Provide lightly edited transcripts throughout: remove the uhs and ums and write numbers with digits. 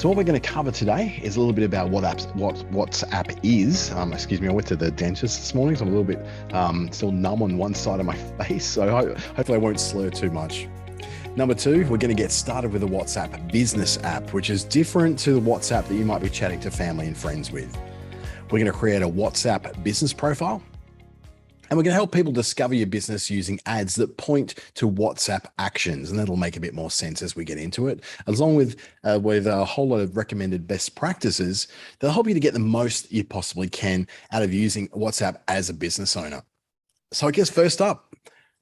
So what we're going to cover today is a little bit about what WhatsApp is. Excuse me, I went to the dentist this morning, so I'm a little bit still numb on one side of my face. So hopefully I won't slur too much. Number two, we're going to get started with the WhatsApp business app, which is different to the WhatsApp that you might be chatting to family and friends with. We're going to create a WhatsApp business profile. And we're going to help people discover your business using ads that point to WhatsApp actions. And that'll make a bit more sense as we get into it, along with a whole lot of recommended best practices that'll help you to get the most you possibly can out of using WhatsApp as a business owner. So I guess first up,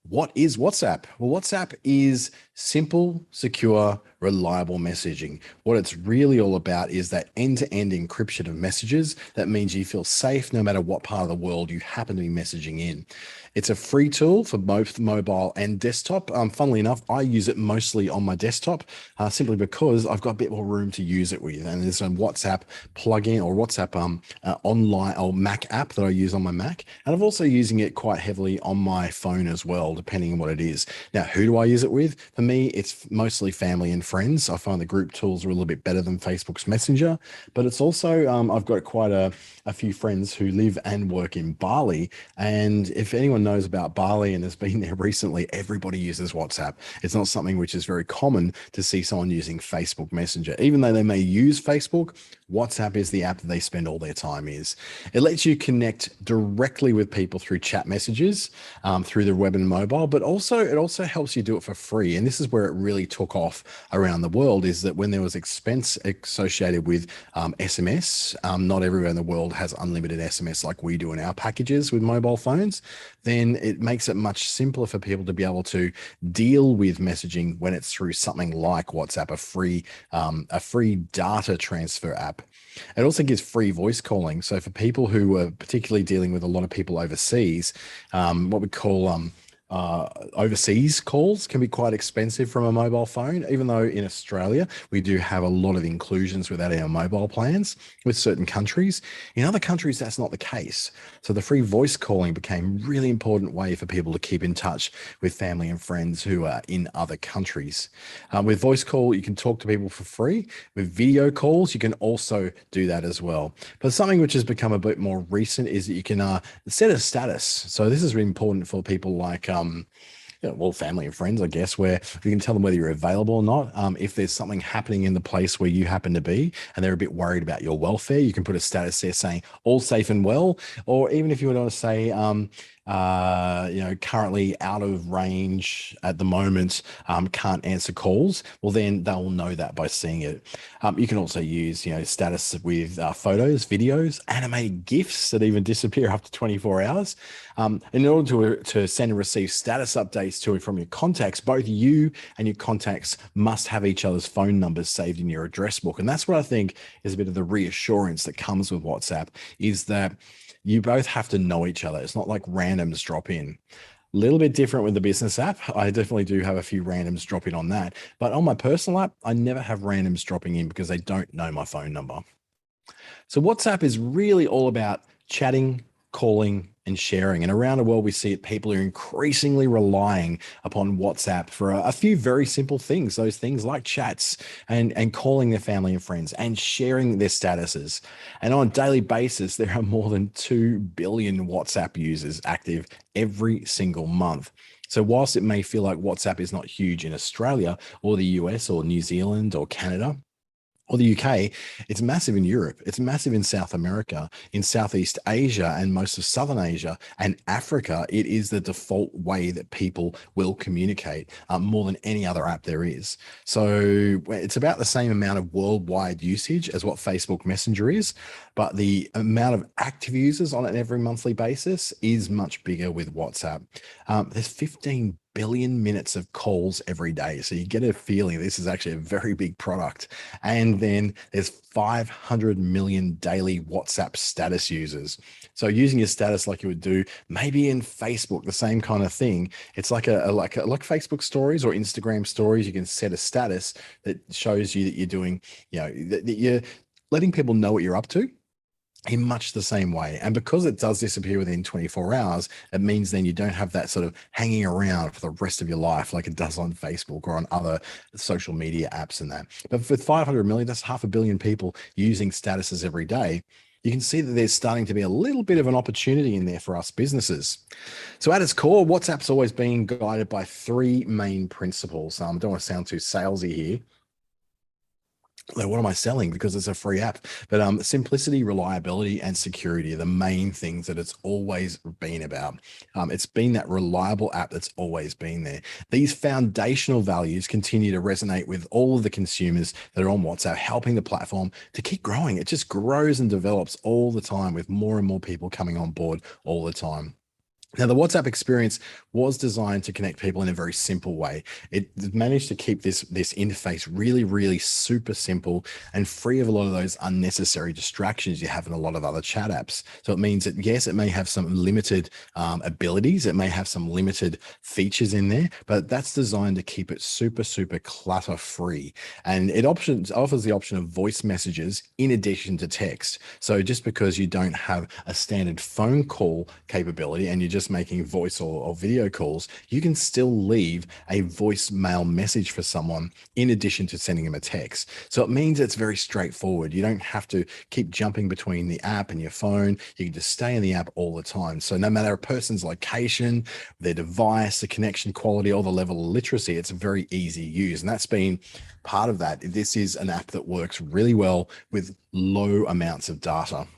what is WhatsApp? Well, WhatsApp is simple, secure, reliable messaging. What it's really all about is that end-to-end encryption of messages. That means you feel safe no matter what part of the world you happen to be messaging in. It's a free tool for both mobile and desktop. Funnily enough, I use it mostly on my desktop simply because I've got a bit more room to use it with. And there's a WhatsApp plugin or WhatsApp online or Mac app that I use on my Mac. And I'm also using it quite heavily on my phone as well, depending on what it is. Now, who do I use it with? For me, it's mostly family and friends. I find the group tools are a little bit better than Facebook's Messenger, but it's also, I've got quite a few friends who live and work in Bali. And if anyone knows about Bali and has been there recently, everybody uses WhatsApp. It's not something which is very common to see someone using Facebook Messenger. Even though they may use Facebook, WhatsApp is the app that they spend all their time is. It lets you connect directly with people through chat messages, through the web and mobile, but it also helps you do it for free. And this is where it really took off around the world, is that when there was expense associated with SMS, not everywhere in the world has unlimited SMS like we do in our packages with mobile phones, then it makes it much simpler for people to be able to deal with messaging when it's through something like WhatsApp, a free data transfer app. It also gives free voice calling. So for people who are particularly dealing with a lot of people overseas, what we call overseas calls can be quite expensive from a mobile phone, even though in Australia, we do have a lot of inclusions within our mobile plans with certain countries. In other countries, that's not the case. So the free voice calling became a really important way for people to keep in touch with family and friends who are in other countries. With voice call, you can talk to people for free. With video calls, you can also do that as well. But something which has become a bit more recent is that you can set a status. So this is really important for people like family and friends, I guess, where you can tell them whether you're available or not. If there's something happening in the place where you happen to be and they're a bit worried about your welfare, you can put a status there saying all safe and well. Or even if you want to say, currently out of range at the moment, can't answer calls, well, then they'll know that by seeing it. You can also use, status with photos, videos, animated GIFs that even disappear after 24 hours. In order to send and receive status updates from your contacts, both you and your contacts must have each other's phone numbers saved in your address book. And that's what I think is a bit of the reassurance that comes with WhatsApp, is that you both have to know each other. It's not like randoms drop in. A little bit different with the business app. I definitely do have a few randoms drop in on that. But on my personal app, I never have randoms dropping in because they don't know my phone number. So WhatsApp is really all about chatting, calling, and sharing. And around the world, we see it, people are increasingly relying upon WhatsApp for a few very simple things, those things like chats and calling their family and friends and sharing their statuses. And on a daily basis, there are more than 2 billion WhatsApp users active every single month. So whilst it may feel like WhatsApp is not huge in Australia or the US or New Zealand or Canada, or the UK, it's massive in Europe. It's massive in South America, in Southeast Asia, and most of Southern Asia and Africa. It is the default way that people will communicate more than any other app there is. So it's about the same amount of worldwide usage as what Facebook Messenger is, but the amount of active users on an every monthly basis is much bigger with WhatsApp. There's 15 billion minutes of calls every day. So you get a feeling this is actually a very big product. And then there's 500 million daily WhatsApp status users. So using your status like you would do maybe in Facebook, the same kind of thing. It's like like Facebook stories or Instagram stories. You can set a status that shows you that you're doing, that you're letting people know what you're up to. in much the same way. And because it does disappear within 24 hours, it means then you don't have that sort of hanging around for the rest of your life like it does on Facebook or on other social media apps and that. But with 500 million, that's 500 million people using statuses every day. You can see that there's starting to be a little bit of an opportunity in there for us businesses. So at its core, WhatsApp's always been guided by three main principles. I don't want to sound too salesy here. Like, what am I selling? Because it's a free app. But simplicity, reliability, and security are the main things that it's always been about. It's been that reliable app that's always been there. These foundational values continue to resonate with all of the consumers that are on WhatsApp, helping the platform to keep growing. It just grows and develops all the time with more and more people coming on board all the time. Now, the WhatsApp experience was designed to connect people in a very simple way. It managed to keep this interface really, really super simple and free of a lot of those unnecessary distractions you have in a lot of other chat apps. So it means that, yes, it may have some limited abilities. It may have some limited features in there, but that's designed to keep it super, super clutter free. And it offers the option of voice messages in addition to text. So just because you don't have a standard phone call capability and you're just making voice or video calls, you can still leave a voicemail message for someone in addition to sending them a text. So it means it's very straightforward. You don't have to keep jumping between the app and your phone. You can just stay in the app all the time. So no matter a person's location, their device, the connection quality, or the level of literacy, it's very easy to use. And that's been part of that. This is an app that works really well with low amounts of data.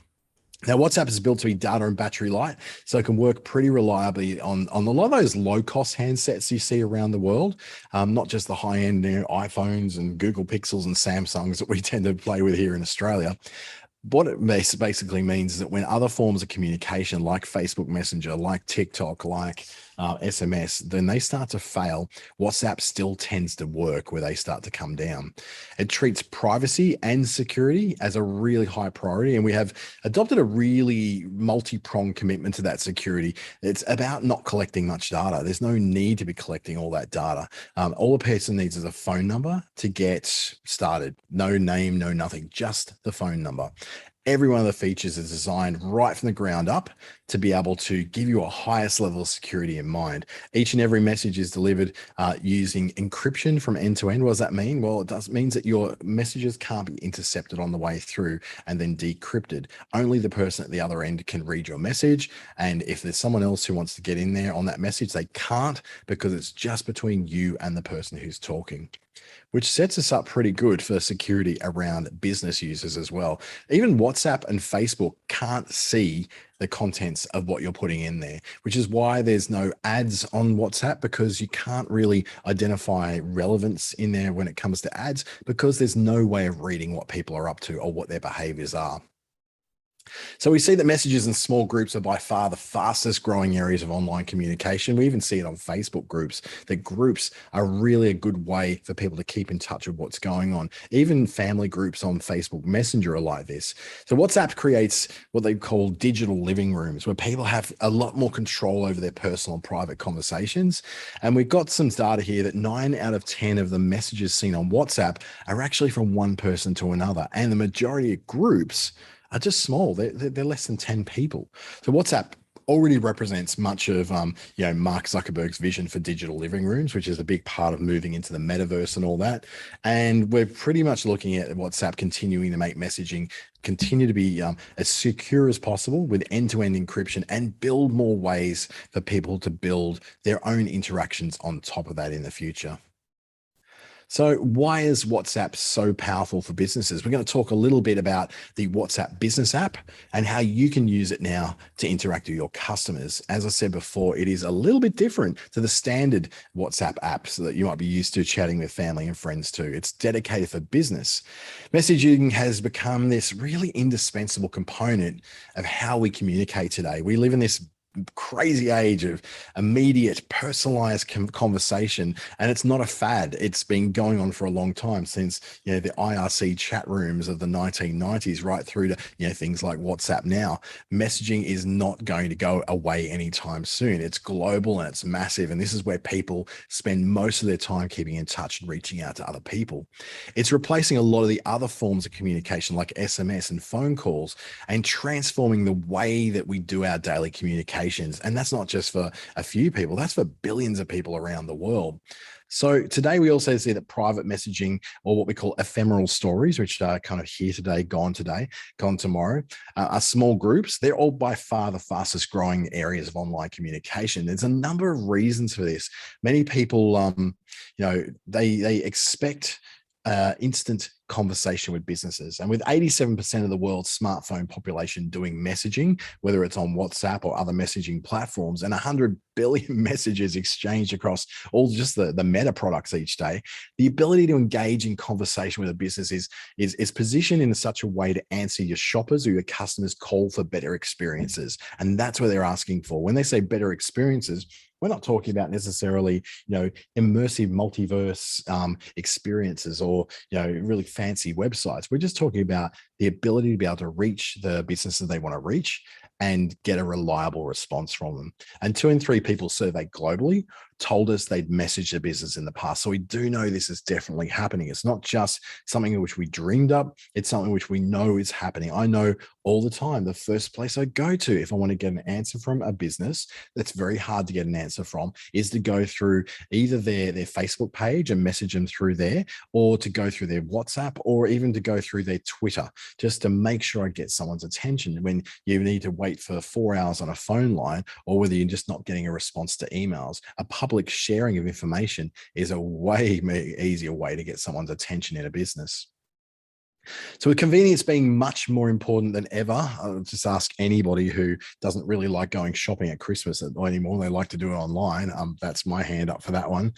Now, WhatsApp is built to be data and battery light, so it can work pretty reliably on a lot of those low-cost handsets you see around the world, not just the high-end iPhones and Google Pixels and Samsungs that we tend to play with here in Australia. What it basically means is that when other forms of communication like Facebook Messenger, like TikTok, like SMS, then they start to fail, WhatsApp still tends to work where they start to come down. It treats privacy and security as a really high priority, and we have adopted a really multi-pronged commitment to that security. It's about not collecting much data. There's no need to be collecting all that data. All a person needs is a phone number to get started. No name, no nothing, just the phone number. Every one of the features is designed right from the ground up to be able to give you a highest level of security in mind. Each and every message is delivered using encryption from end to end. What does that mean? Well, it means that your messages can't be intercepted on the way through and then decrypted. Only the person at the other end can read your message. And if there's someone else who wants to get in there on that message, they can't, because it's just between you and the person who's talking, which sets us up pretty good for security around business users as well. Even WhatsApp and Facebook can't see the contents of what you're putting in there, which is why there's no ads on WhatsApp, because you can't really identify relevance in there when it comes to ads, because there's no way of reading what people are up to or what their behaviors are. So we see that messages in small groups are by far the fastest growing areas of online communication. We even see it on Facebook groups, that groups are really a good way for people to keep in touch with what's going on. Even family groups on Facebook Messenger are like this. So WhatsApp creates what they call digital living rooms, where people have a lot more control over their personal and private conversations. And we've got some data here that 9 out of 10 of the messages seen on WhatsApp are actually from one person to another. And the majority of groups are just small. They're less than 10 people. So WhatsApp already represents much of Mark Zuckerberg's vision for digital living rooms, which is a big part of moving into the metaverse and all that. And we're pretty much looking at WhatsApp continuing to make messaging continue to be as secure as possible with end-to-end encryption, and build more ways for people to build their own interactions on top of that in the future. So why is WhatsApp so powerful for businesses? We're going to talk a little bit about the WhatsApp business app and how you can use it now to interact with your customers. As I said before, it is a little bit different to the standard WhatsApp apps that you might be used to chatting with family and friends to. It's dedicated for business. Messaging has become this really indispensable component of how we communicate today. We live in this crazy age of immediate personalized conversation, and it's not a fad. It's been going on for a long time, since the IRC chat rooms of the 1990s right through to things like WhatsApp now. Messaging is not going to go away anytime soon. It's global and it's massive, and this is where people spend most of their time keeping in touch and reaching out to other people. It's replacing a lot of the other forms of communication like SMS and phone calls, and transforming the way that we do our daily communications. And that's not just for a few people, that's for billions of people around the world. So today we also see that private messaging, or what we call ephemeral stories, which are kind of here today, gone tomorrow, are small groups. They're all by far the fastest growing areas of online communication. There's a number of reasons for this. Many people, they expect instant conversation with businesses. And with 87% of the world's smartphone population doing messaging, whether it's on WhatsApp or other messaging platforms, and 100 billion messages exchanged across all just the Meta products each day, the ability to engage in conversation with a business is positioned in such a way to answer your shoppers or your customers' call for better experiences. And that's what they're asking for. When they say better experiences, we're not talking about necessarily, immersive multiverse experiences or, really fancy websites. We're just talking about the ability to be able to reach the businesses they want to reach and get a reliable response from them. And 2 in 3 people surveyed globally told us they'd messaged a business in the past. So we do know this is definitely happening. It's not just something which we dreamed up. It's something which we know is happening. I know all the time, the first place I go to if I want to get an answer from a business that's very hard to get an answer from is to go through either their Facebook page and message them through there, or to go through their WhatsApp, or even to go through their Twitter, just to make sure I get someone's attention when you need to wait for 4 hours on a phone line, or whether you're just not getting a response to emails. A public sharing of information is a way easier way to get someone's attention in a business. So with convenience being much more important than ever, I'll just ask anybody who doesn't really like going shopping at Christmas anymore, they like to do it online. That's my hand up for that one.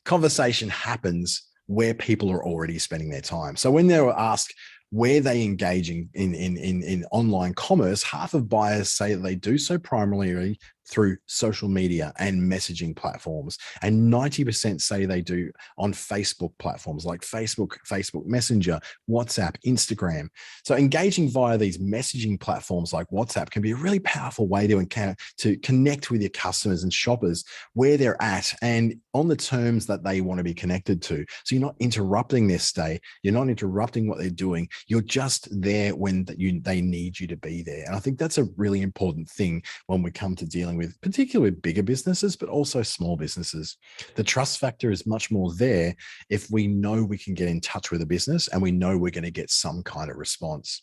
Conversation happens where people are already spending their time. So when they were asked where they engaging in online commerce, half of buyers say that they do so primarily through social media and messaging platforms. And 90% say they do on Facebook platforms like Facebook Messenger, WhatsApp, Instagram. So engaging via these messaging platforms like WhatsApp can be a really powerful way to connect with your customers and shoppers where they're at and on the terms that they want to be connected to. So you're not interrupting their stay. You're not interrupting what they're doing. You're just there when they need you to be there. And I think that's a really important thing when we come to dealing with, particularly with bigger businesses, but also small businesses. The trust factor is much more there if we know we can get in touch with a business and we know we're going to get some kind of response.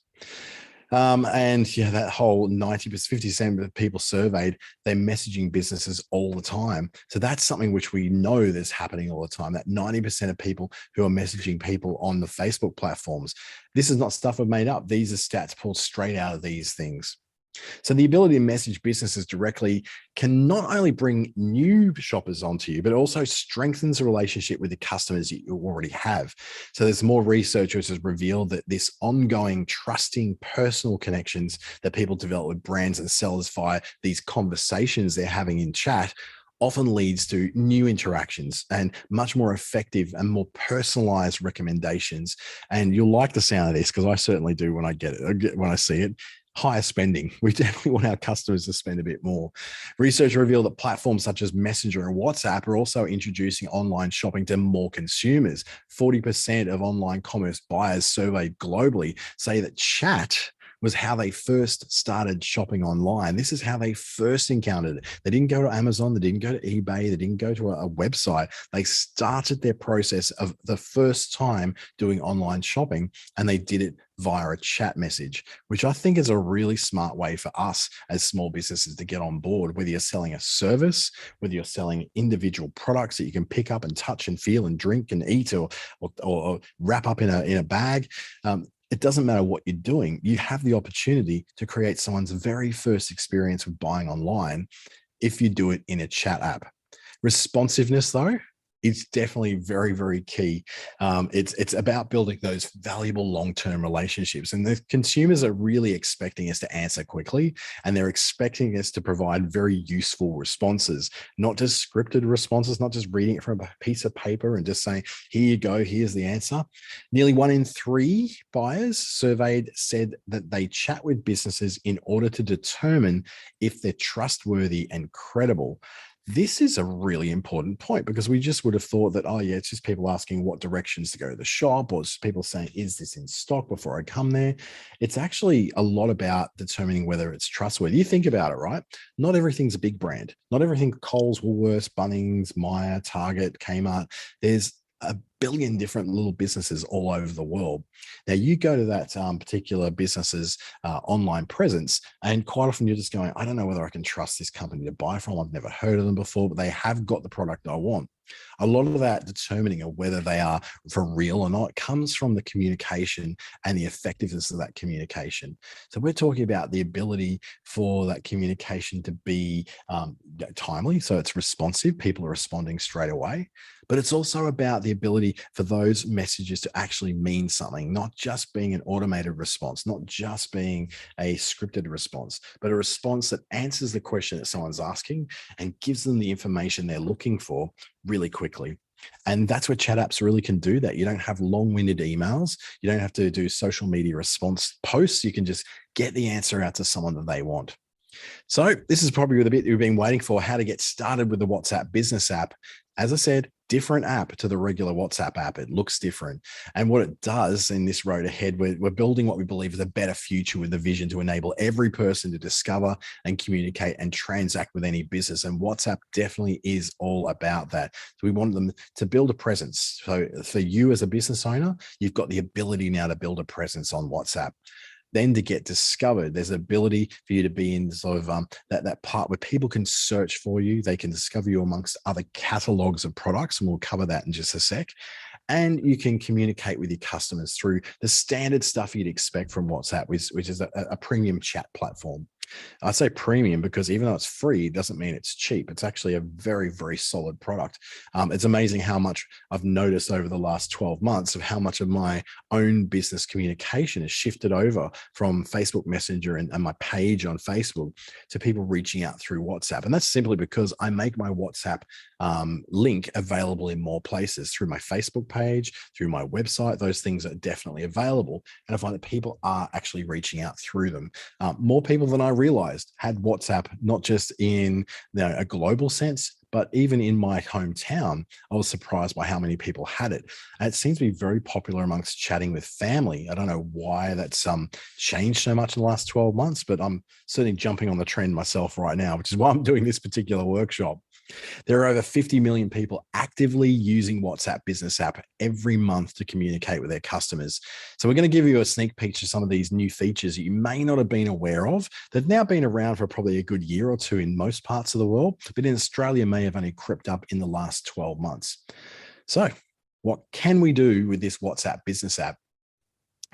That whole 90%, 50% of people surveyed, they're messaging businesses all the time. So that's something which we know that's happening all the time, that 90% of people who are messaging people on the Facebook platforms. This is not stuff I've made up. These are stats pulled straight out of these things. So the ability to message businesses directly can not only bring new shoppers onto you, but also strengthens the relationship with the customers that you already have. So there's more research which has revealed that this ongoing trusting personal connections that people develop with brands and sellers via these conversations they're having in chat often leads to new interactions and much more effective and more personalized recommendations. And you'll like the sound of this, because I certainly do when I get it, when I see it. Higher spending. We definitely want our customers to spend a bit more. Research revealed that platforms such as Messenger and WhatsApp are also introducing online shopping to more consumers. 40% of online commerce buyers surveyed globally say that chat was how they first started shopping online. This is how they first encountered it. They didn't go to Amazon, they didn't go to eBay, they didn't go to a website. They started their process of the first time doing online shopping, and they did it via a chat message, which I think is a really smart way for us as small businesses to get on board, whether you're selling a service, whether you're selling individual products that you can pick up and touch and feel and drink and eat or wrap up in a bag. It doesn't matter what you're doing. You have the opportunity to create someone's very first experience with buying online if you do it in a chat app. Responsiveness, though, is definitely very, very key. It's about building those valuable long-term relationships, and the consumers are really expecting us to answer quickly, and they're expecting us to provide very useful responses, not just scripted responses, not just reading it from a piece of paper and just saying, here you go, here's the answer. Nearly 1 in 3 buyers surveyed said that they chat with businesses in order to determine if they're trustworthy and credible. This is a really important point, because we just would have thought that, oh yeah, it's just people asking what directions to go to the shop, or just people saying, is this in stock before I come there? It's actually a lot about determining whether it's trustworthy. You think about it, right? Not everything's a big brand. Not everything Coles, Woolworths, Bunnings, Myer, Target, Kmart. There's a billion different little businesses all over the world. Now, you go to that particular business's online presence, and quite often you're just going, I don't know whether I can trust this company to buy from. I've never heard of them before, but they have got the product I want. A lot of that determining of whether they are for real or not comes from the communication and the effectiveness of that communication. So we're talking about the ability for that communication to be timely, so it's responsive, people are responding straight away. But it's also about the ability for those messages to actually mean something, not just being an automated response, not just being a scripted response, but a response that answers the question that someone's asking and gives them the information they're looking for really quickly. And that's where chat apps really can do that. You don't have long-winded emails. You don't have to do social media response posts. You can just get the answer out to someone that they want. So this is probably the bit you've been waiting for, how to get started with the WhatsApp business app. As I said, different app to the regular WhatsApp app. It looks different. And what it does in this road ahead, we're building what we believe is a better future with a vision to enable every person to discover and communicate and transact with any business. And WhatsApp definitely is all about that. So we want them to build a presence. So for you as a business owner, you've got the ability now to build a presence on WhatsApp. Then to get discovered, there's ability for you to be in sort of that part where people can search for you. They can discover you amongst other catalogs of products, and we'll cover that in just a sec. And you can communicate with your customers through the standard stuff you'd expect from WhatsApp, which is a premium chat platform. I say premium because even though it's free, it doesn't mean it's cheap. It's actually a very, very solid product. It's amazing how much I've noticed over the last 12 months of how much of my own business communication has shifted over from Facebook Messenger and my page on Facebook to people reaching out through WhatsApp. And that's simply because I make my WhatsApp link available in more places, through my Facebook page, through my website. Those things are definitely available. And I find that people are actually reaching out through them. More people than I realized had WhatsApp, not just in a global sense, but even in my hometown. I was surprised by how many people had it. And it seems to be very popular amongst chatting with family. I don't know why that's changed so much in the last 12 months, but I'm certainly jumping on the trend myself right now, which is why I'm doing this particular workshop. There are over 50 million people actively using WhatsApp Business App every month to communicate with their customers. So we're going to give you a sneak peek to some of these new features that you may not have been aware of. They've now been around for probably a good year or two in most parts of the world, but in Australia may have only crept up in the last 12 months. So what can we do with this WhatsApp Business App?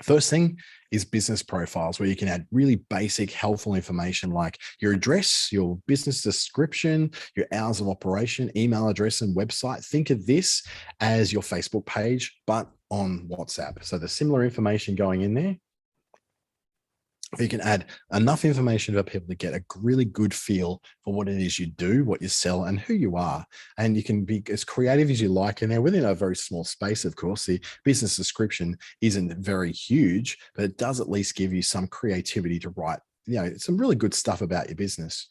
First thing is business profiles, where you can add really basic, helpful information like your address, your business description, your hours of operation, email address, and website. Think of this as your Facebook page, but on WhatsApp. So the similar information going in there. You can add enough information for people to get a really good feel for what it is you do, what you sell, and who you are. And you can be as creative as you like in there within a very small space. Of course, the business description isn't very huge, but it does at least give you some creativity to write, some really good stuff about your business.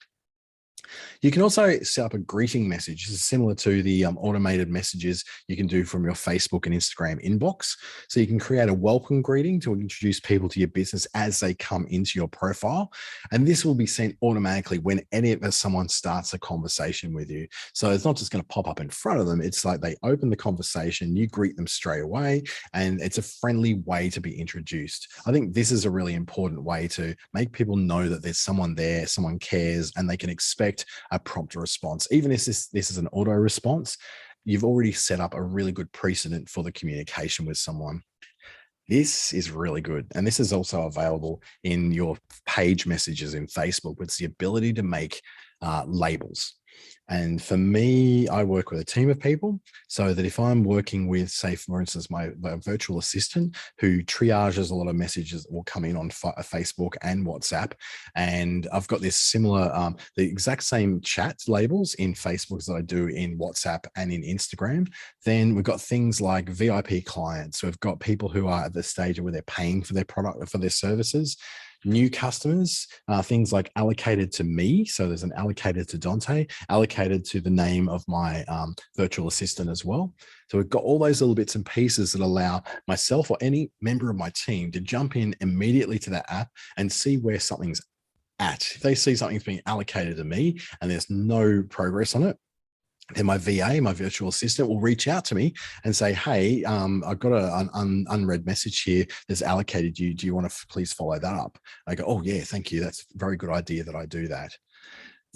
You can also set up a greeting message. This is similar to the automated messages you can do from your Facebook and Instagram inbox. So you can create a welcome greeting to introduce people to your business as they come into your profile. And this will be sent automatically whenever someone starts a conversation with you. So it's not just going to pop up in front of them. It's like they open the conversation, you greet them straight away, and it's a friendly way to be introduced. I think this is a really important way to make people know that there's someone there, someone cares, and they can expect a prompt response. Even if this is an auto response, you've already set up a really good precedent for the communication with someone. This is really good. And this is also available in your page messages in Facebook. It's the ability to make labels. And for me, I work with a team of people so that if I'm working with, say, for instance, my virtual assistant who triages a lot of messages that will come in on Facebook and WhatsApp, and I've got this similar, the exact same chat labels in Facebook as I do in WhatsApp and in Instagram, then we've got things like VIP clients. We've got people who are at the stage where they're paying for their product, for their services. New customers, things like allocated to me. So there's an allocated to Dante, allocated to the name of my virtual assistant as well. So we've got all those little bits and pieces that allow myself or any member of my team to jump in immediately to that app and see where something's at. If they see something's being allocated to me and there's no progress on it, then my VA, my virtual assistant, will reach out to me and say, hey, I've got an unread message here that's allocated you. Do you want to please follow that up? I go, oh, yeah, thank you. That's a very good idea that I do that.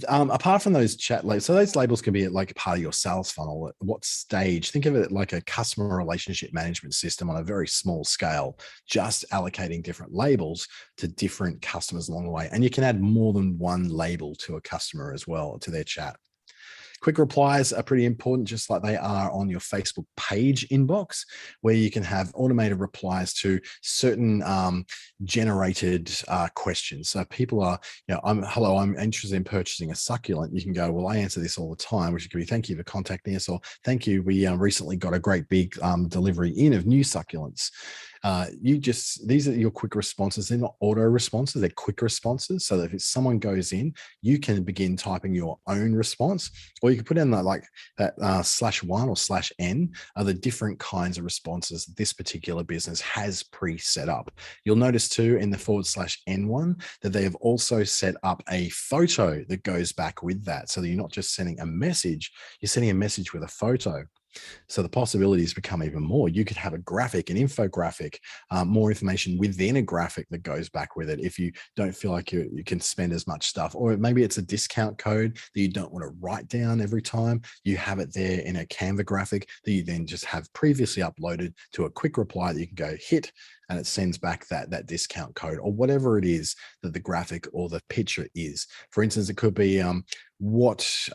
Apart from those chat labels, so those labels can be like a part of your sales funnel. At what stage? Think of it like a customer relationship management system on a very small scale, just allocating different labels to different customers along the way. And you can add more than one label to a customer as well, to their chat. Quick replies are pretty important, just like they are on your Facebook page inbox, where you can have automated replies to certain generated questions. So people are, hello, I'm interested in purchasing a succulent. You can go, well, I answer this all the time, which could be, thank you for contacting us, or thank you, we recently got a great big delivery in of new succulents. These are your quick responses. They're not auto responses, they're quick responses. So that if someone goes in, you can begin typing your own response, or you can put in that /1 or /n are the different kinds of responses this particular business has pre-set up. You'll notice too in the /n one that they have also set up a photo that goes back with that. So that you're not just sending a message, you're sending a message with a photo. So the possibilities become even more. You could have a graphic, an infographic, more information within a graphic that goes back with it if you don't feel like you can spend as much stuff. Or maybe it's a discount code that you don't want to write down every time. You have it there in a Canva graphic that you then just have previously uploaded to a quick reply that you can go hit, and it sends back that discount code or whatever it is that the graphic or the picture is. For instance, it could be what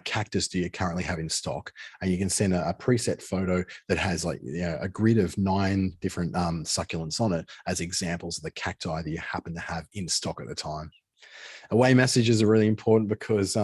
cactus do you currently have in stock? And you can send a preset photo that has a grid of 9 different succulents on it as examples of the cacti that you happen to have in stock at the time. Away messages are really important because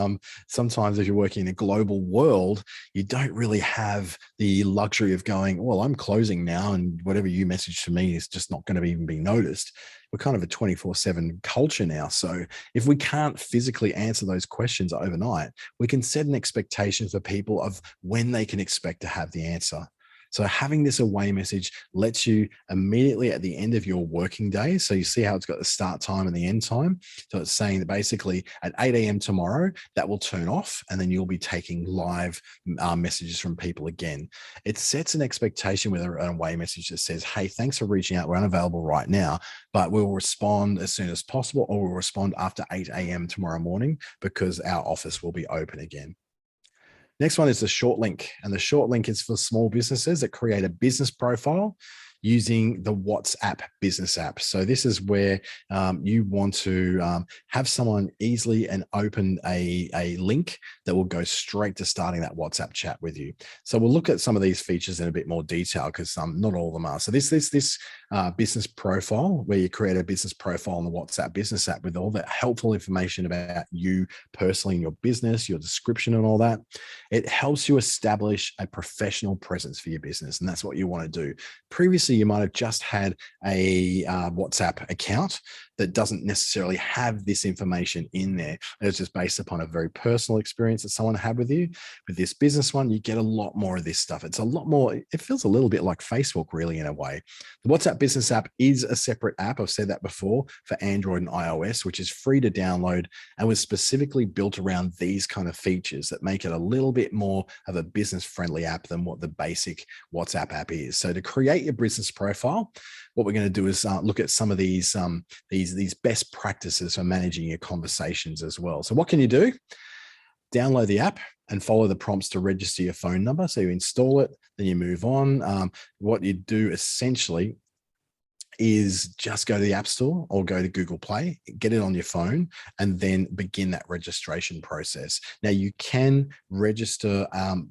sometimes if you're working in a global world, you don't really have the luxury of going, well, I'm closing now and whatever you message to me is just not going to even be noticed. We're kind of a 24/7 culture now. So if we can't physically answer those questions overnight, we can set an expectation for people of when they can expect to have the answer. So having this away message lets you immediately at the end of your working day. So you see how it's got the start time and the end time. So it's saying that basically at 8 a.m. tomorrow, that will turn off and then you'll be taking live messages from people again. It sets an expectation with an away message that says, hey, thanks for reaching out. We're unavailable right now, but we'll respond as soon as possible, or we'll respond after 8 a.m. tomorrow morning because our office will be open again. Next one is the short link. And the short link is for small businesses that create a business profile using the WhatsApp business app. So this is where you want to have someone easily and open a link that will go straight to starting that WhatsApp chat with you. So we'll look at some of these features in a bit more detail because not all of them are. So this business profile, where you create a business profile on the WhatsApp business app with all that helpful information about you personally and your business, your description and all that. It helps you establish a professional presence for your business. And that's what you want to do. Previously, you might have just had a WhatsApp account that doesn't necessarily have this information in there. It's just based upon a very personal experience that someone had with you. With this business one, you get a lot more of this stuff. It's a lot more, it feels a little bit like Facebook really in a way. The WhatsApp business app is a separate app. I've said that before, for Android and iOS, which is free to download and was specifically built around these kind of features that make it a little bit more of a business friendly app than what the basic WhatsApp app is. So to create your business profile, what we're going to do is look at some of these best practices for managing your conversations as well. So what can you do? Download the app and follow the prompts to register your phone number. So you install it, then you move on. What you do essentially is just go to the App Store or go to Google Play, get it on your phone, and then begin that registration process. Now, you can register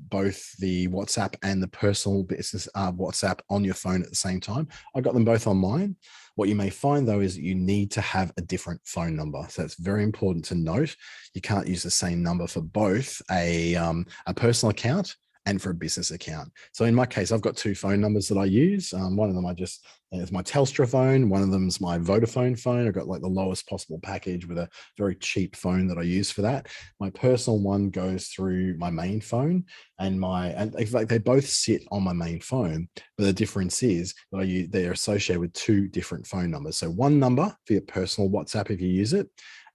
both the WhatsApp and the personal business WhatsApp on your phone at the same time. I got them both on mine. What you may find, though, is that you need to have a different phone number. So it's very important to note. You can't use the same number for both a personal account and for a business account. So in my case, I've got two phone numbers that I use. One of them it's my Telstra phone. One of them's my Vodafone phone. I've got like the lowest possible package with a very cheap phone that I use for that. My personal one goes through my main phone, and in fact, they both sit on my main phone. But the difference is that they're associated with two different phone numbers. So one number for your personal WhatsApp if you use it,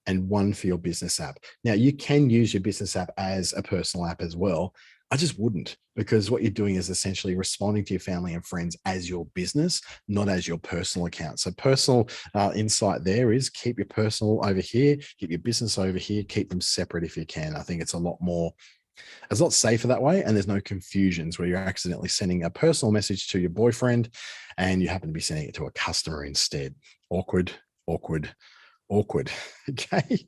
and one for your business app. Now, you can use your business app as a personal app as well. I just wouldn't, because what you're doing is essentially responding to your family and friends as your business, not as your personal account. So personal insight there is keep your personal over here, keep your business over here, keep them separate if you can. I think it's a lot safer that way. And there's no confusions where you're accidentally sending a personal message to your boyfriend and you happen to be sending it to a customer instead. Awkward. Okay.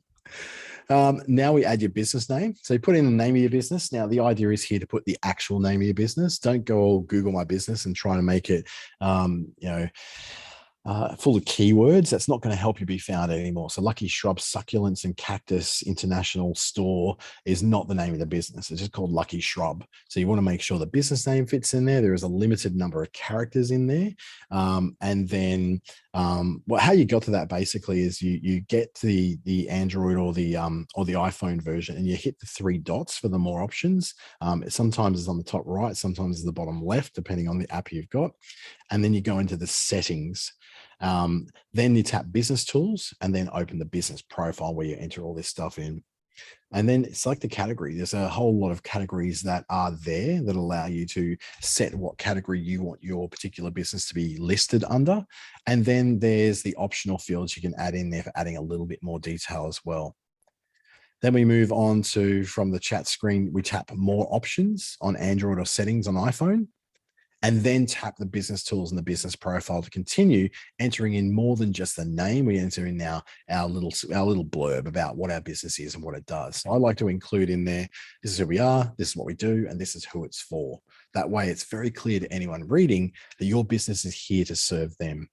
Now we add your business name. So you put in the name of your business. Now the idea is here to put the actual name of your business. Don't go all Google My Business and try to make it, full of keywords. That's not going to help you be found anymore. So Lucky Shrub Succulents and Cactus International Store is not the name of the business. It's just called Lucky Shrub. So you want to make sure the business name fits in there. There is a limited number of characters in there. And then how you got to that basically is you get the Android or the iPhone version, and you hit the three dots for the more options. Sometimes it's on the top right, sometimes it's the bottom left, depending on the app you've got. And then you go into the settings. Then you tap business tools and then open the business profile where you enter all this stuff in. And then select the category. There's a whole lot of categories that are there that allow you to set what category you want your particular business to be listed under. And then there's the optional fields you can add in there for adding a little bit more detail as well. Then we move on to, from the chat screen, we tap more options on Android or settings on iPhone, and then tap the business tools and the business profile to continue entering in more than just the name. We enter in now our little blurb about what our business is and what it does. So I like to include in there, this is who we are, this is what we do, and this is who it's for. That way it's very clear to anyone reading that your business is here to serve them.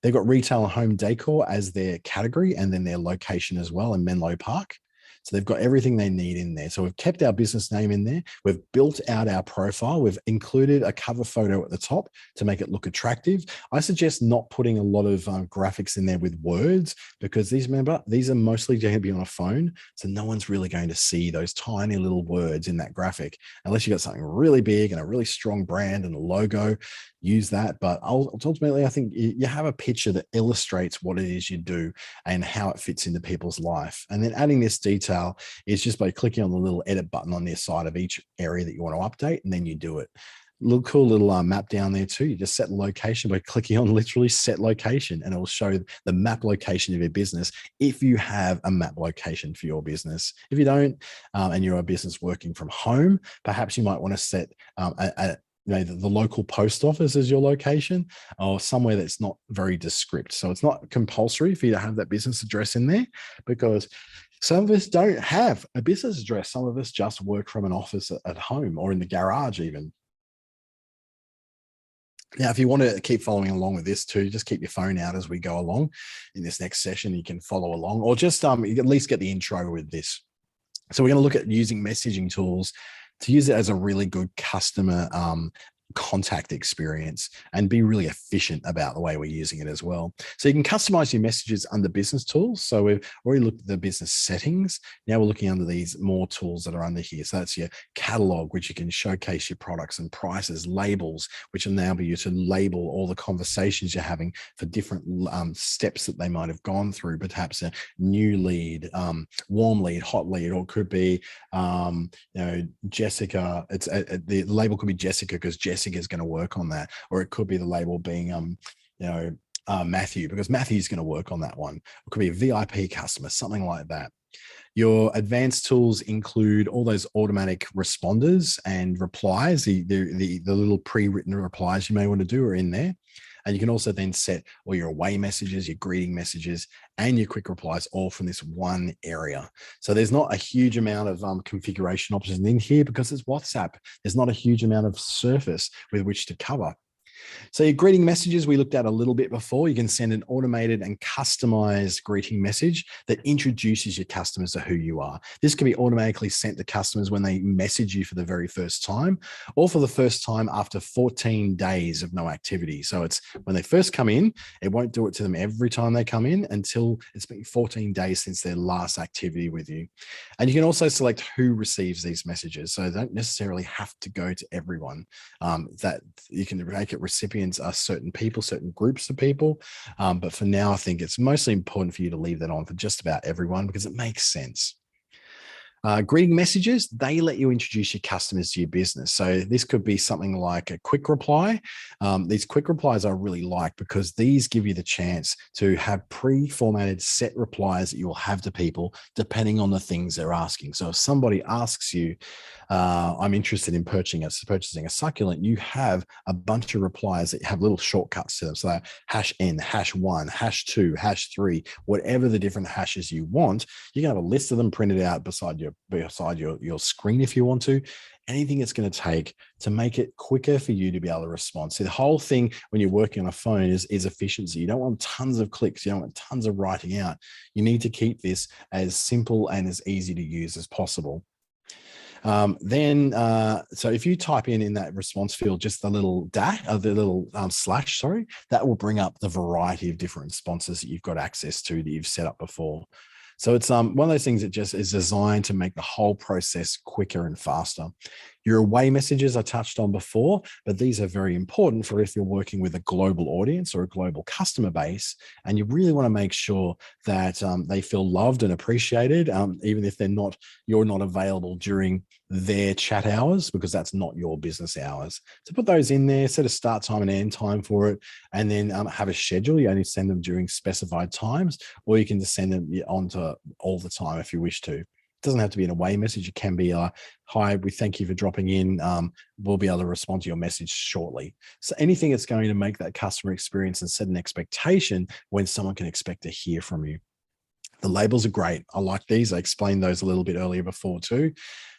They've got retail and home decor as their category, and then their location as well in Menlo Park. So they've got everything they need in there. So we've kept our business name in there. We've built out our profile. We've included a cover photo at the top to make it look attractive. I suggest not putting a lot of graphics in there with words, because these are mostly going to be on a phone. So no one's really going to see those tiny little words in that graphic, unless you've got something really big and a really strong brand and a logo. Use that. But ultimately, I think you have a picture that illustrates what it is you do and how it fits into people's life. And then adding this detail is just by clicking on the little edit button on the side of each area that you want to update, and then you do it. Cool little map down there too. You just set location by clicking on literally set location, and it will show the map location of your business if you have a map location for your business. If you don't, and you're a business working from home, perhaps you might want to set the local post office as your location, or somewhere that's not very descript. So it's not compulsory for you to have that business address in there, because some of us don't have a business address. Some of us just work from an office at home or in the garage even. Now, if you want to keep following along with this too, just keep your phone out as we go along in this next session. You can follow along, or just you can at least get the intro with this. So we're going to look at using messaging tools to use it as a really good customer contact experience and be really efficient about the way we're using it as well. So you can customize your messages under business tools. So we've already looked at the business settings. Now we're looking under these more tools that are under here. So that's your catalog, which you can showcase your products and prices, labels, which enable you to label all the conversations you're having for different steps that they might have gone through, perhaps a new lead, warm lead, hot lead, or it could be, Jessica. The label could be Jessica because Jessica is going to work on that, or it could be the label being Matthew, because Matthew's going to work on that one. It could be a VIP customer, something like that. Your advanced tools include all those automatic responders and replies. The little pre-written replies you may want to do are in there. And you can also then set all your away messages, your greeting messages, and your quick replies all from this one area. So there's not a huge amount of configuration options in here because it's WhatsApp. There's not a huge amount of surface with which to cover. So your greeting messages we looked at a little bit before. You can send an automated and customized greeting message that introduces your customers to who you are. This can be automatically sent to customers when they message you for the very first time or for the first time after 14 days of no activity. So it's when they first come in, it won't do it to them every time they come in until it's been 14 days since their last activity with you. And you can also select who receives these messages. So they don't necessarily have to go to everyone. That you can make it recipients are certain people, certain groups of people. But for now, I think it's mostly important for you to leave that on for just about everyone because it makes sense. Greeting messages, they let you introduce your customers to your business. So this could be something like a quick reply. These quick replies I really like because these give you the chance to have pre-formatted set replies that you will have to people depending on the things they're asking. So if somebody asks you, I'm interested in purchasing a succulent, you have a bunch of replies that have little shortcuts to them. So #N, #1, #2, #3, whatever the different hashes you want, you can have a list of them printed out beside your screen if you want to. Anything it's going to take to make it quicker for you to be able to respond. So the whole thing when you're working on a phone is efficiency. You don't want tons of clicks. You don't want tons of writing out. You need to keep this as simple and as easy to use as possible. So if you type in that response field, just the little slash, that will bring up the variety of different responses that you've got access to that you've set up before. So it's one of those things that just is designed to make the whole process quicker and faster. Your away messages I touched on before, but these are very important for if you're working with a global audience or a global customer base, and you really want to make sure that they feel loved and appreciated, even if you're not available during their chat hours, because that's not your business hours. So put those in there, set a start time and end time for it, and then have a schedule. You only send them during specified times, or you can just send them onto all the time if you wish to. It doesn't have to be an away message. It can be hi, we thank you for dropping in. We'll be able to respond to your message shortly. So anything that's going to make that customer experience and set an expectation when someone can expect to hear from you. The labels are great. I like these. I explained those a little bit earlier before too.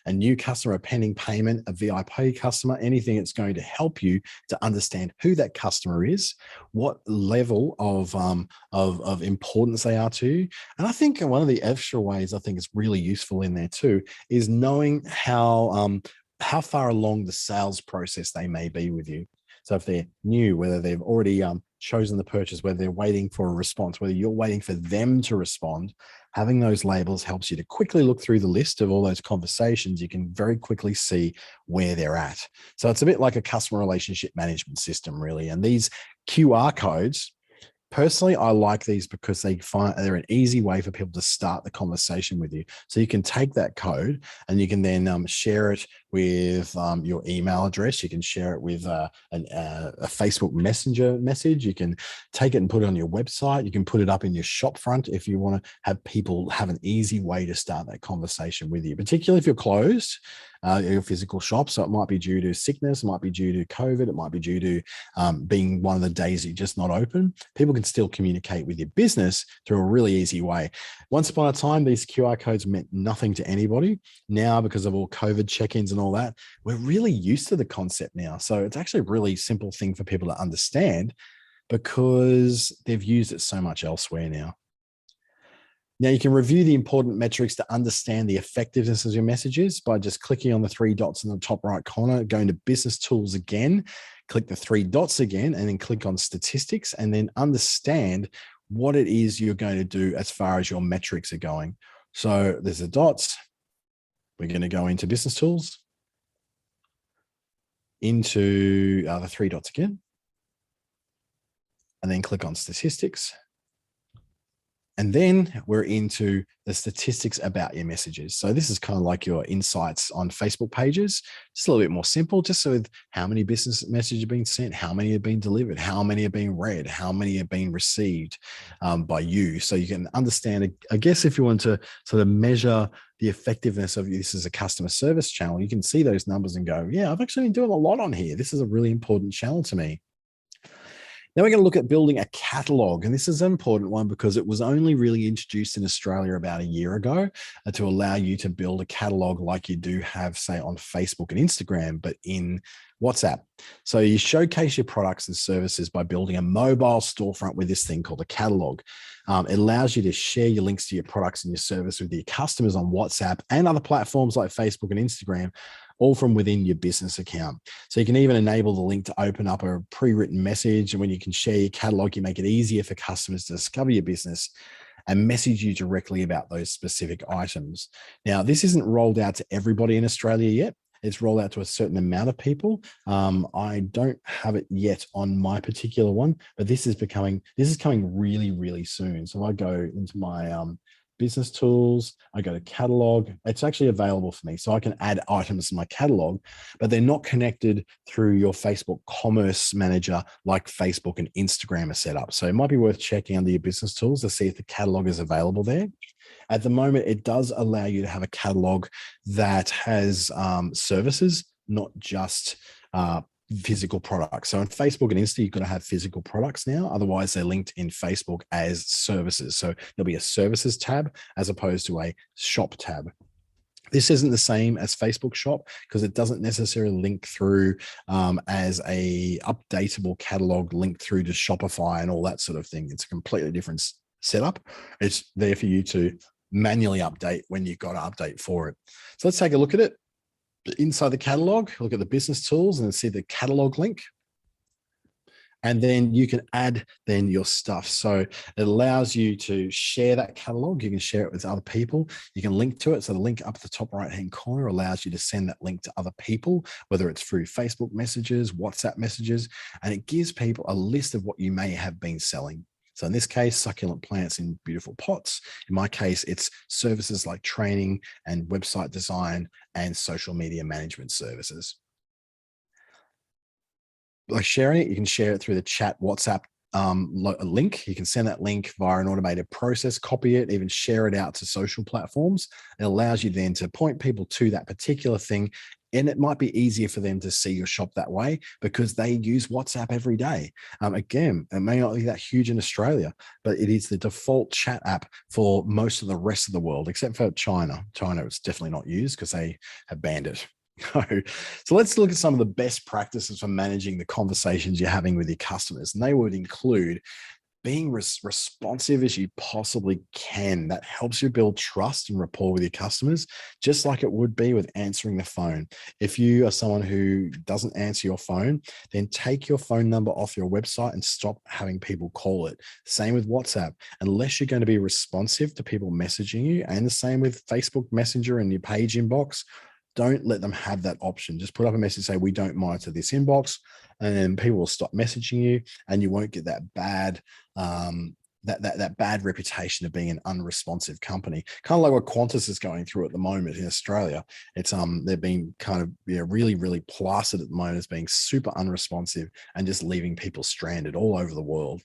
A new customer, a pending payment, a VIP customer, anything that's going to help you to understand who that customer is, what level of importance they are to you. And I think one of the extra ways I think is really useful in there too is knowing how far along the sales process they may be with you. So if they're new, whether they've already chosen the purchase, whether they're waiting for a response, whether you're waiting for them to respond, having those labels helps you to quickly look through the list of all those conversations. You can very quickly see where they're at. So it's a bit like a customer relationship management system, really. And these QR codes, personally, I like these because they're an easy way for people to start the conversation with you. So you can take that code and you can then share it with your email address. You can share it with a Facebook Messenger message. You can take it and put it on your website. You can put it up in your shopfront if you want to have people have an easy way to start that conversation with you, particularly if you're closed, your physical shop. So it might be due to sickness, it might be due to COVID, it might be due to being one of the days that you're just not open. People can still communicate with your business through a really easy way. Once upon a time, these QR codes meant nothing to anybody. Now, because of all COVID check-ins and all that, we're really used to the concept now. So it's actually a really simple thing for people to understand because they've used it so much elsewhere now. Now, you can review the important metrics to understand the effectiveness of your messages by just clicking on the three dots in the top right corner, going to Business Tools again, click the three dots again, and then click on Statistics, and then understand what it is you're going to do as far as your metrics are going. So there's the dots. We're going to go into Business Tools, into the three dots again, and then click on Statistics. And then we're into the statistics about your messages. So this is kind of like your insights on Facebook pages, just a little bit more simple, just with how many business messages are being sent, how many have been delivered, how many are being read, how many are being received by you. So you can understand, I guess, if you want to sort of measure the effectiveness of this as a customer service channel, you can see those numbers and go, yeah, I've actually been doing a lot on here. This is a really important channel to me. Now we're going to look at building a catalog. And this is an important one because it was only really introduced in Australia about a year ago to allow you to build a catalog like you do have, say, on Facebook and Instagram, but in WhatsApp. So you showcase your products and services by building a mobile storefront with this thing called a catalog. It allows you to share your links to your products and your service with your customers on WhatsApp and other platforms like Facebook and Instagram, all from within your business account. So you can even enable the link to open up a pre-written message. And when you can share your catalog, you make it easier for customers to discover your business and message you directly about those specific items. Now, this isn't rolled out to everybody in Australia yet. It's rolled out to a certain amount of people. I don't have it yet on my particular one, but this is coming really, really soon. So I go into my business tools, I go to catalog. It's actually available for me. So I can add items to my catalog, but they're not connected through your Facebook commerce manager like Facebook and Instagram are set up. So it might be worth checking under your business tools to see if the catalog is available there. At the moment, it does allow you to have a catalog that has services, not just physical products. So on Facebook and Insta, you've got to have physical products now. Otherwise, they're linked in Facebook as services. So there'll be a services tab as opposed to a shop tab. This isn't the same as Facebook Shop because it doesn't necessarily link through as a updatable catalog link through to Shopify and all that sort of thing. It's a completely different setup. It's there for you to manually update when you've got to update for it. So let's take a look at it. Inside the catalog, look at the business tools and see the catalog link. And then you can add then your stuff. So it allows you to share that catalog. You can share it with other people. You can link to it. So the link up at the top right-hand corner allows you to send that link to other people, whether it's through Facebook messages, WhatsApp messages, and it gives people a list of what you may have been selling. So in this case, succulent plants in beautiful pots. In my case, it's services like training and website design and social media management services. By sharing it, you can share it through the chat WhatsApp link. You can send that link via an automated process, copy it, even share it out to social platforms. It allows you then to point people to that particular thing. And it might be easier for them to see your shop that way because they use WhatsApp every day. Again, it may not be that huge in Australia, but it is the default chat app for most of the rest of the world, except for China. China is definitely not used because they have banned it. So let's look at some of the best practices for managing the conversations you're having with your customers. And they would include being responsive as you possibly can. That helps you build trust and rapport with your customers, just like it would be with answering the phone. If you are someone who doesn't answer your phone, then take your phone number off your website and stop having people call it. Same with WhatsApp. Unless you're going to be responsive to people messaging you, and the same with Facebook Messenger and your page inbox, don't let them have that option. Just put up a message, say, we don't monitor this inbox, and then people will stop messaging you and you won't get that bad that bad reputation of being an unresponsive company. Kind of like what Qantas is going through at the moment in Australia. It's they've been kind of really, really plastered at the moment as being super unresponsive and just leaving people stranded all over the world.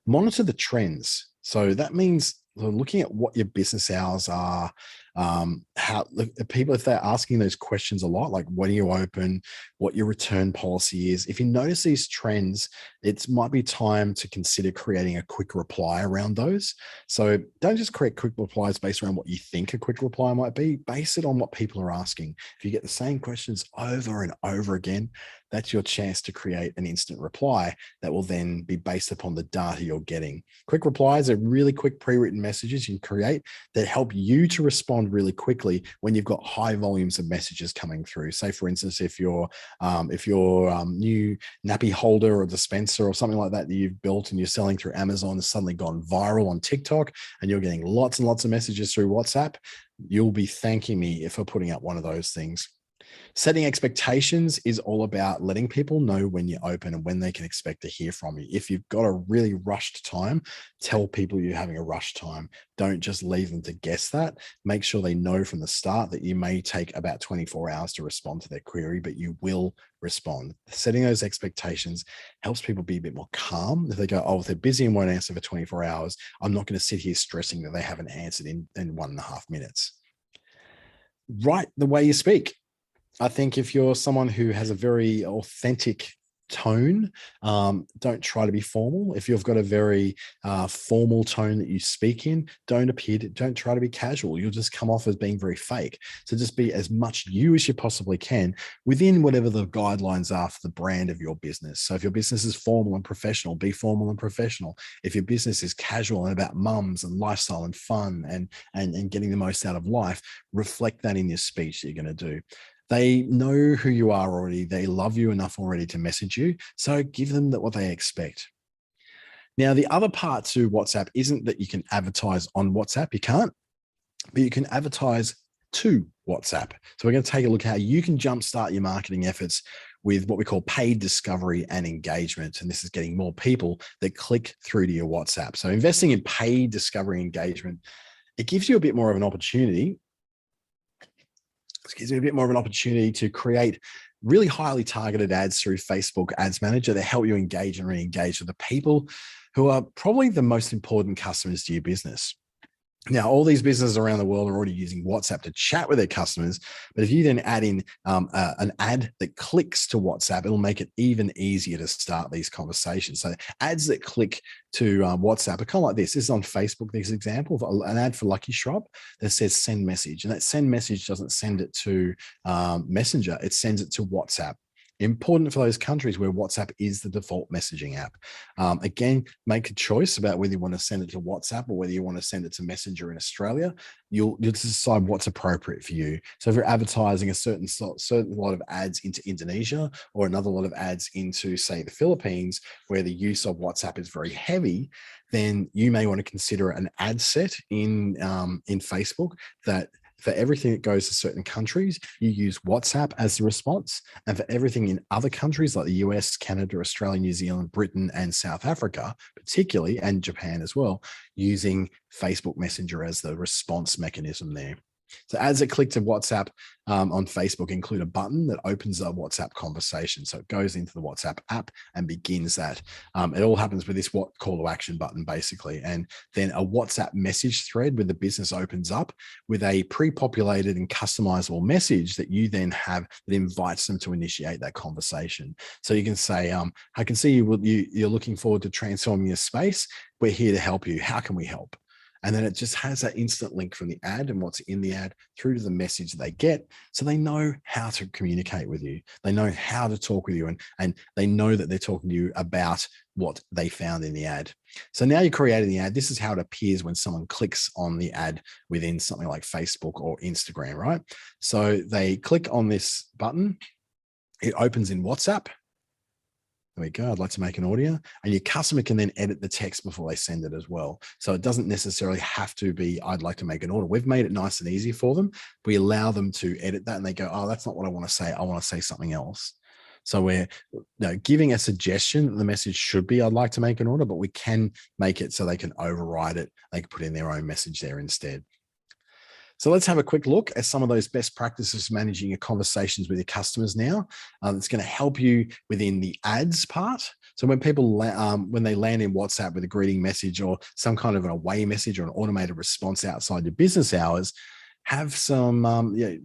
Monitor the trends. So that means looking at what your business hours are, how people, if they're asking those questions a lot, like when you open, what your return policy is. If you notice these trends, it might be time to consider creating a quick reply around those. So don't just create quick replies based around what you think a quick reply might be. Base it on what people are asking. If you get the same questions over and over again, that's your chance to create an instant reply that will then be based upon the data you're getting. Quick replies are really quick pre-written messages you can create that help you to respond really quickly when you've got high volumes of messages coming through. Say, for instance, if your new nappy holder or dispenser or something like that you've built and you're selling through Amazon has suddenly gone viral on TikTok and you're getting lots and lots of messages through WhatsApp, you'll be thanking me for putting out one of those things. Setting expectations is all about letting people know when you open and when they can expect to hear from you. If you've got a really rushed time, tell people you're having a rushed time. Don't just leave them to guess that. Make sure they know from the start that you may take about 24 hours to respond to their query, but you will respond. Setting those expectations helps people be a bit more calm. If they go, oh, if they're busy and won't answer for 24 hours, I'm not going to sit here stressing that they haven't answered in 1.5 minutes. Write the way you speak. I think if you're someone who has a very authentic tone. Don't try to be formal. If you've got a very formal tone that you speak in, don't try to be casual. You'll just come off as being very fake. So just be as much you as you possibly can within whatever the guidelines are for the brand of your business. So if your business is formal and professional, be formal and professional. If your business is casual and about mums and lifestyle and fun and getting the most out of life, reflect that in your speech that you're going to do. They know who you are already. They love you enough already to message you. So give them what they expect. Now, the other part to WhatsApp isn't that you can advertise on WhatsApp. You can't, but you can advertise to WhatsApp. So we're going to take a look at how you can jumpstart your marketing efforts with what we call paid discovery and engagement. And this is getting more people that click through to your WhatsApp. So investing in paid discovery engagement, it gives you a bit more of an opportunity. It gives you a bit more of an opportunity to create really highly targeted ads through Facebook Ads Manager that help you engage and re-engage with the people who are probably the most important customers to your business. Now, all these businesses around the world are already using WhatsApp to chat with their customers. But if you then add in an ad that clicks to WhatsApp, it'll make it even easier to start these conversations. So ads that click to WhatsApp are kind of like this. This is on Facebook, this example of an ad for Lucky Shop that says send message. And that send message doesn't send it to Messenger, it sends it to WhatsApp. Important for those countries where WhatsApp is the default messaging app. Again, make a choice about whether you want to send it to WhatsApp or whether you want to send it to Messenger in Australia. You'll decide what's appropriate for you. So if you're advertising a certain lot of ads into Indonesia or another lot of ads into, say, the Philippines, where the use of WhatsApp is very heavy, then you may want to consider an ad set in Facebook that for everything that goes to certain countries, you use WhatsApp as the response. And for everything in other countries like the US, Canada, Australia, New Zealand, Britain, and South Africa, particularly, and Japan as well, using Facebook Messenger as the response mechanism there. So ads that click to WhatsApp on Facebook include a button that opens a WhatsApp conversation. So it goes into the WhatsApp app and begins that. It all happens with this call to action button, basically. And then a WhatsApp message thread with the business opens up with a pre-populated and customizable message that you then have that invites them to initiate that conversation. So you can say, I can see you're looking forward to transforming your space. We're here to help you. How can we help? And then it just has that instant link from the ad and what's in the ad through to the message they get. So they know how to communicate with you. They know how to talk with you, and they know that they're talking to you about what they found in the ad. So now you're creating the ad. This is how it appears when someone clicks on the ad within something like Facebook or Instagram, right? So they click on this button. It opens in WhatsApp. There we go. I'd like to make an order. And your customer can then edit the text before they send it as well. So it doesn't necessarily have to be, I'd like to make an order. We've made it nice and easy for them. We allow them to edit that and they go, oh, that's not what I want to say. I want to say something else. So we're giving a suggestion that the message should be, I'd like to make an order, but we can make it so they can override it. They can put in their own message there instead. So let's have a quick look at some of those best practices for managing your conversations with your customers now. It's going to help you within the ads part. So when people, when they land in WhatsApp with a greeting message or some kind of an away message or an automated response outside your business hours, have some,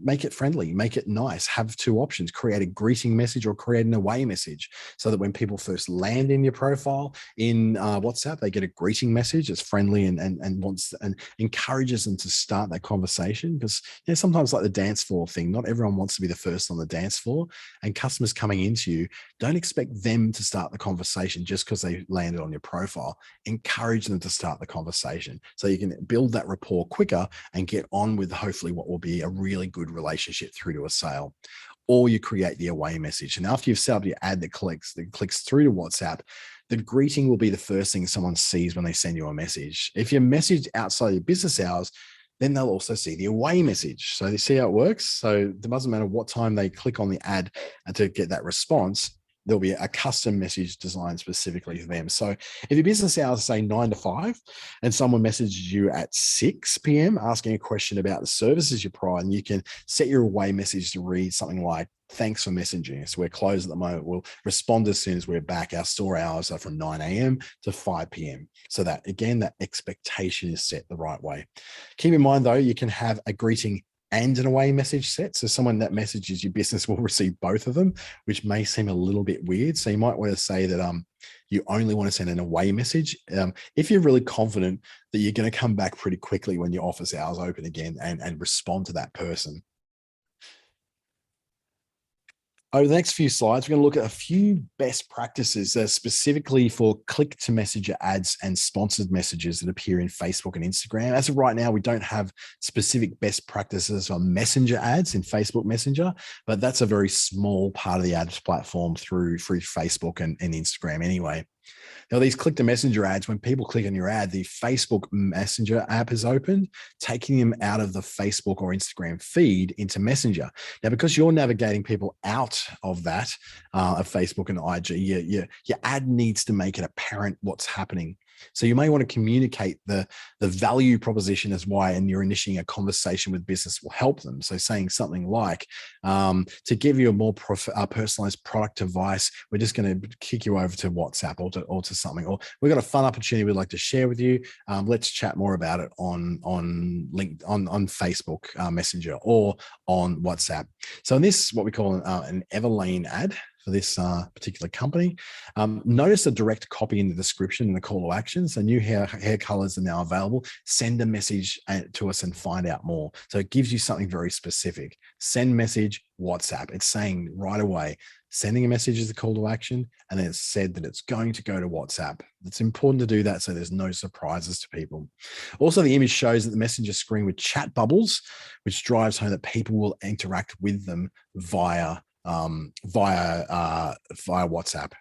make it friendly, make it nice, have two options, create a greeting message or create an away message so that when people first land in your profile in WhatsApp, they get a greeting message that's friendly and wants and encourages them to start that conversation. Because sometimes like the dance floor thing, not everyone wants to be the first on the dance floor, and customers coming into you, don't expect them to start the conversation just because they landed on your profile. Encourage them to start the conversation so you can build that rapport quicker and get on with hopefully what will be a really good relationship through to a sale. Or you create the away message. And after you've set up your ad that clicks through to WhatsApp, the greeting will be the first thing someone sees when they send you a message. If you message outside your business hours, then they'll also see the away message. So they see how it works. So it doesn't matter what time they click on the ad to get that response, there'll be a custom message designed specifically for them. So if your business hours say 9 to 5 and someone messages you at 6 p.m. asking a question about the services you provide, and you can set your away message to read something like, thanks for messaging us. We're closed at the moment. We'll respond as soon as we're back. Our store hours are from 9 a.m. to 5 p.m. So that, again, that expectation is set the right way. Keep in mind, though, you can have a greeting and an away message set. So someone that messages your business will receive both of them, which may seem a little bit weird. So you might want to say that you only want to send an away message if you're really confident that you're going to come back pretty quickly when your office hours open again and respond to that person. Over the next few slides, we're going to look at a few best practices specifically for click-to-messenger ads and sponsored messages that appear in Facebook and Instagram. As of right now, we don't have specific best practices on messenger ads in Facebook Messenger, but that's a very small part of the ads platform through Facebook and Instagram anyway. Now, these click-to-messenger ads, when people click on your ad, the Facebook Messenger app is opened, taking them out of the Facebook or Instagram feed into Messenger. Now, because you're navigating people out of that, of Facebook and IG, your ad needs to make it apparent what's happening. So you may want to communicate the value proposition as why, and you're initiating a conversation with business will help them. So saying something like, to give you a more personalized product advice, we're just going to kick you over to WhatsApp or to something, or we've got a fun opportunity we'd like to share with you. Let's chat more about it on Facebook Messenger or on WhatsApp. So in this, what we call an Everlane ad for this particular company. Notice the direct copy in the description and the call to action. So new hair colors are now available. Send a message to us and find out more. So it gives you something very specific. Send message, WhatsApp. It's saying right away, sending a message is a call to action, and then it's said that it's going to go to WhatsApp. It's important to do that so there's no surprises to people. Also, the image shows that the messenger screen with chat bubbles, which drives home that people will interact with them via WhatsApp.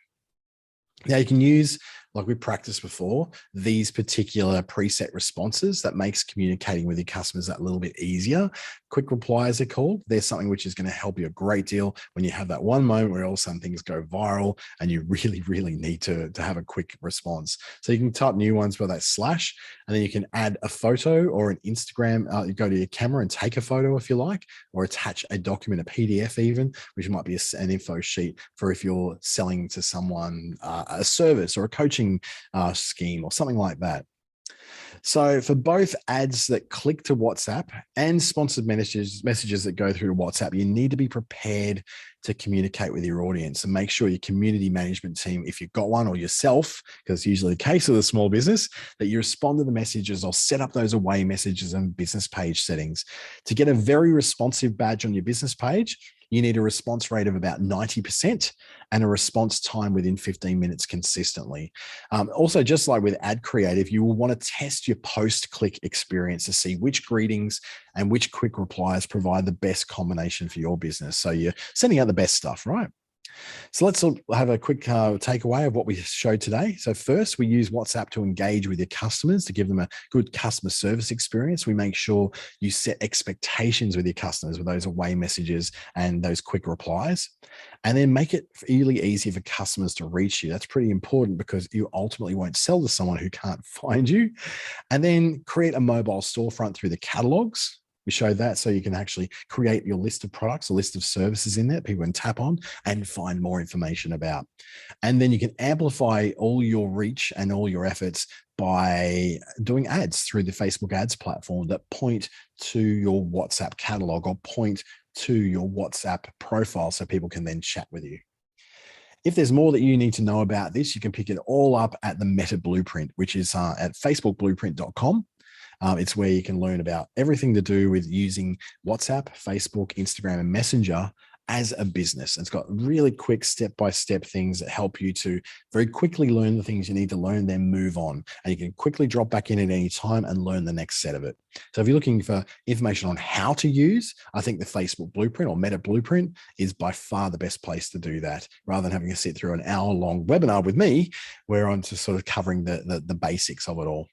Now you can use, like we practiced before, these particular preset responses that makes communicating with your customers that little bit easier. Quick replies are called. They're something which is going to help you a great deal when you have that one moment where all of a sudden things go viral and you really, really need to have a quick response. So you can type new ones by that slash, and then you can add a photo or an Instagram. You go to your camera and take a photo if you like, or attach a document, a PDF even, which might be an info sheet for if you're selling to someone a service or a coaching scheme or something like that. So for both ads that click to WhatsApp and sponsored messages that go through to WhatsApp, you need to be prepared to communicate with your audience and make sure your community management team, if you've got one, or yourself, because it's usually the case with a small business, that you respond to the messages or set up those away messages and business page settings. To get a very responsive badge on your business page, you need a response rate of about 90% and a response time within 15 minutes consistently. Also, just like with ad creative, you will want to test your post-click experience to see which greetings and which quick replies provide the best combination for your business. So you're sending out the best stuff, right? So let's have a quick takeaway of what we showed today. So first, we use WhatsApp to engage with your customers, to give them a good customer service experience. We make sure you set expectations with your customers with those away messages and those quick replies, and then make it really easy for customers to reach you. That's pretty important because you ultimately won't sell to someone who can't find you. And then create a mobile storefront through the catalogs. We showed that, so you can actually create your list of products, a list of services in there people can tap on and find more information about. And then you can amplify all your reach and all your efforts by doing ads through the Facebook ads platform that point to your WhatsApp catalog or point to your WhatsApp profile so people can then chat with you. If there's more that you need to know about this, you can pick it all up at the Meta Blueprint, which is at facebookblueprint.com. It's where you can learn about everything to do with using WhatsApp, Facebook, Instagram, and Messenger as a business. It's got really quick step-by-step things that help you to very quickly learn the things you need to learn, then move on. And you can quickly drop back in at any time and learn the next set of it. So if you're looking for information on how to use, I think the Facebook Blueprint or Meta Blueprint is by far the best place to do that, rather than having to sit through an hour-long webinar with me where I'm just sort of covering the basics of it all.